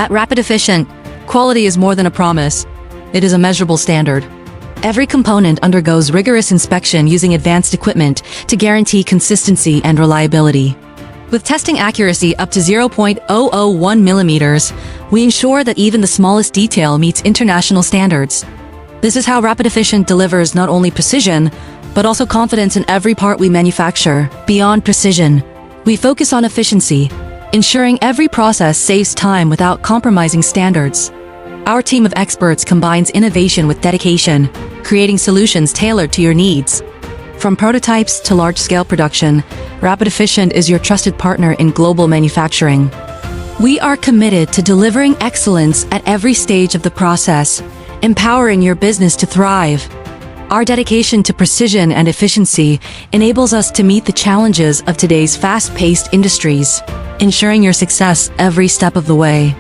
At Rapidefficient, quality is more than a promise. It is a measurable standard. Every component undergoes rigorous inspection using advanced equipment to guarantee consistency and reliability. With testing accuracy up to 0.001 millimeters, we ensure that even the smallest detail meets international standards. This is how Rapidefficient delivers not only precision, but also confidence in every part we manufacture. Beyond precision, we focus on efficiency, ensuring every process saves time without compromising standards. Our team of experts combines innovation with dedication, creating solutions tailored to your needs. From prototypes to large-scale production, Rapidefficient is your trusted partner in global manufacturing. We are committed to delivering excellence at every stage of the process, empowering your business to thrive. Our dedication to precision and efficiency enables us to meet the challenges of today's fast-paced industries, ensuring your success every step of the way.